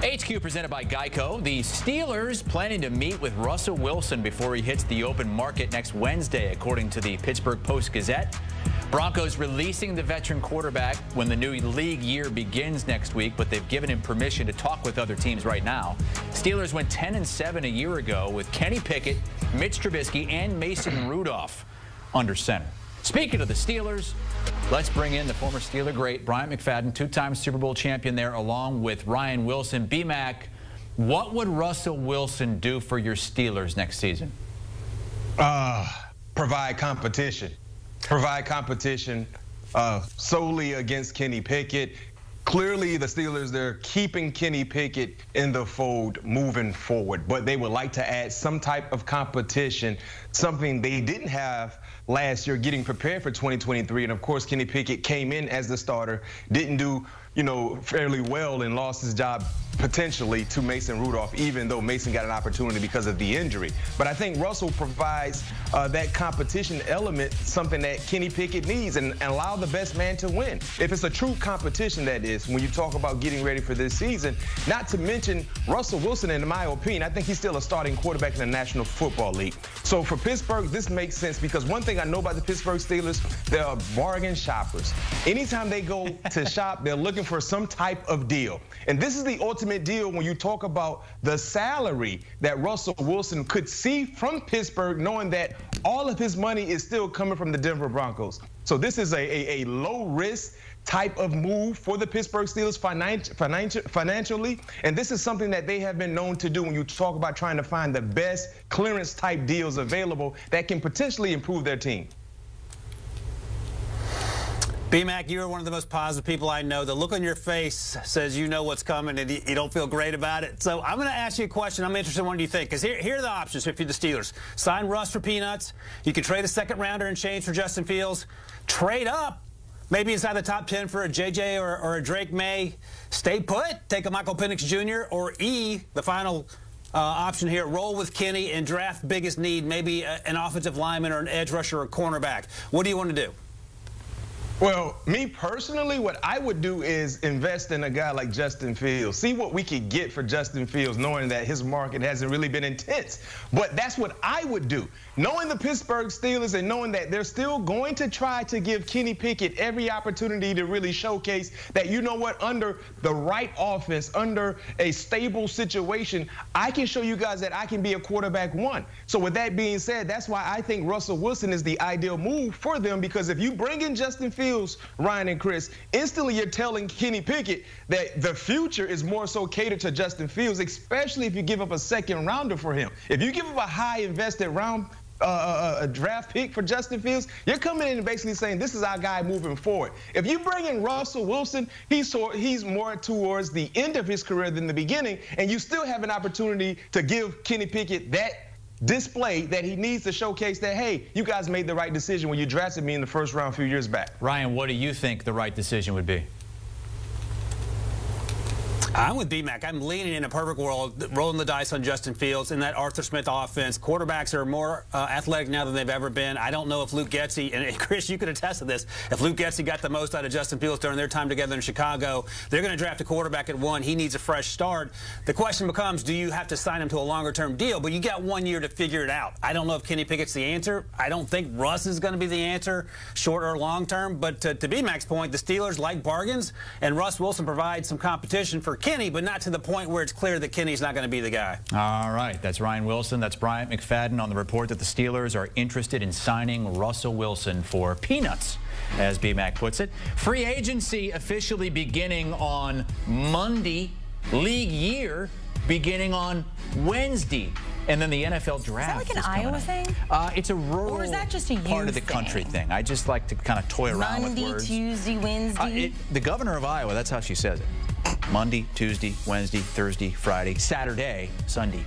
HQ presented by Geico. The Steelers planning to meet with Russell Wilson before he hits the open market next Wednesday, according to the Pittsburgh Post-Gazette. Broncos releasing the veteran quarterback when the new league year begins next week, but they've given him permission to talk with other teams right now. Steelers went 10-7 a year ago with Kenny Pickett, Mitch Trubisky, and Mason Rudolph under center. Speaking of the Steelers, let's bring in the former Steeler great, Bryant McFadden, two-time Super Bowl champion there, along with Ryan Wilson. B-Mac, what would Russell Wilson do for your Steelers next season? Provide competition. Provide competition solely against Kenny Pickett. Clearly, the Steelers, they're keeping Kenny Pickett in the fold moving forward, but they would like to add some type of competition, something they didn't have last year, getting prepared for 2023. And of course, Kenny Pickett came in as the starter, didn't do, fairly well, and lost his job potentially to Mason Rudolph, even though Mason got an opportunity because of the injury. But I think Russell provides that competition element, something that Kenny Pickett needs, and allow the best man to win. If it's a true competition, that is, when you talk about getting ready for this season. Not to mention Russell Wilson, in my opinion, I think he's still a starting quarterback in the National Football League. So for Pittsburgh, this makes sense, because one thing I know about the Pittsburgh Steelers, they are bargain shoppers. Anytime they go to shop, they're looking for some type of deal. And this is the ultimate deal when you talk about the salary that Russell Wilson could see from Pittsburgh, knowing that all of his money is still coming from the Denver Broncos. So this is a low-risk type of move for the Pittsburgh Steelers financially. And this is something that they have been known to do when you talk about trying to find the best clearance-type deals available that can potentially improve their team. B-Mac, you are one of the most positive people I know. The look on your face says you know what's coming and you don't feel great about it. So I'm going to ask you a question. I'm interested in what you think, because here are the options if you're the Steelers. Sign Russ for peanuts. You can trade a second-rounder and change for Justin Fields. Trade up, maybe inside the top 10 for a J.J. or a Drake May. Stay put, take a Michael Penix Jr. Or E, the final option here, roll with Kenny and draft biggest need, maybe an offensive lineman or an edge rusher or a cornerback. What do you want to do? Well, me personally, what I would do is invest in a guy like Justin Fields. See what we could get for Justin Fields, knowing that his market hasn't really been intense. But that's what I would do. Knowing the Pittsburgh Steelers and knowing that they're still going to try to give Kenny Pickett every opportunity to really showcase that, you know what, under the right offense, under a stable situation, I can show you guys that I can be a quarterback one. So with that being said, that's why I think Russell Wilson is the ideal move for them, because if you bring in Justin Fields, Ryan and Chris, instantly you're telling Kenny Pickett that the future is more so catered to Justin Fields, especially if you give up a second rounder for him. If you give up a high invested round, a draft pick for Justin Fields, you're coming in and basically saying this is our guy moving forward. If you bring in Russell Wilson, he's more towards the end of his career than the beginning, and you still have an opportunity to give Kenny Pickett that display that he needs to showcase that, hey, you guys made the right decision when you drafted me in the first round a few years back. Ryan, what do you think the right decision would be? I'm with B-Mac. I'm leaning in a perfect world, rolling the dice on Justin Fields and that Arthur Smith offense. Quarterbacks are more athletic now than they've ever been. I don't know if Luke Getsy, and Chris, you could attest to this, if Luke Getsy got the most out of Justin Fields during their time together in Chicago, they're going to draft a quarterback at 1. He needs a fresh start. The question becomes, do you have to sign him to a longer-term deal? But you got 1 year to figure it out. I don't know if Kenny Pickett's the answer. I don't think Russ is going to be the answer, short or long-term. But to B-Mac's point, the Steelers like bargains, and Russ Wilson provides some competition for Kenny, but not to the point where it's clear that Kenny's not going to be the guy. All right, that's Ryan Wilson. That's Bryant McFadden on the report that the Steelers are interested in signing Russell Wilson for peanuts, as B-Mac puts it. Free agency officially beginning on Monday. League year beginning on Wednesday. And then the NFL draft. Is that like an Iowa thing? It's a rural or is that just a part of the country thing. I just like to kind of toy around with words. Monday, Tuesday, Wednesday. The governor of Iowa, that's how she says it. Monday, Tuesday, Wednesday, Thursday, Friday, Saturday, Sunday.